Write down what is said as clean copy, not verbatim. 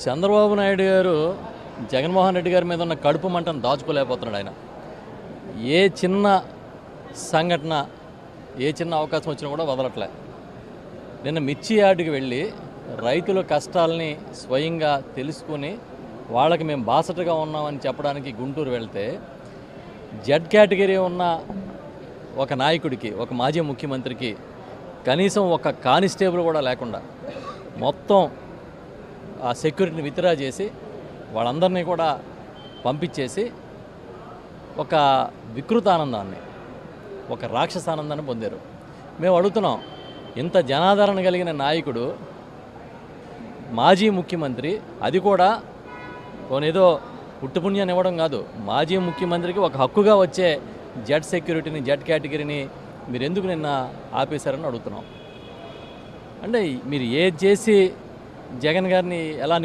చంద్రబాబు నాయుడు గారు జగన్మోహన్ రెడ్డి గారి మీద ఉన్న కడుపు మంటను దాచుకోలేకపోతున్నాడు. ఆయన ఏ చిన్న సంఘటన, ఏ చిన్న అవకాశం వచ్చినా కూడా వదలట్లే. నిన్న మిర్చి యార్డుకి వెళ్ళి రైతుల కష్టాలని స్వయంగా తెలుసుకొని వాళ్ళకి మేము బాసటగా ఉన్నామని చెప్పడానికి గుంటూరు వెళ్తే, జెడ్ కేటగిరీ ఉన్న ఒక నాయకుడికి, ఒక మాజీ ముఖ్యమంత్రికి కనీసం ఒక కానిస్టేబుల్ కూడా లేకుండా మొత్తం ఆ సెక్యూరిటీని విత్డ్రా చేసి వాళ్ళందరినీ కూడా పంపించేసి ఒక వికృత ఆనందాన్ని, ఒక రాక్షస ఆనందాన్ని పొందారు. మేము అడుగుతున్నాం, ఇంత జనాదరణ కలిగిన నాయకుడు, మాజీ ముఖ్యమంత్రి, అది కూడా ఏదో పుట్టుపుణ్యాన్ని ఇవ్వడం కాదు, మాజీ ముఖ్యమంత్రికి ఒక హక్కుగా వచ్చే జెడ్ సెక్యూరిటీని, జెడ్ కేటగిరీని మీరు ఎందుకు నిన్న ఆపేశారని అడుగుతున్నాం. అంటే మీరు ఏది చేసి జగన్ గారిని ఎలా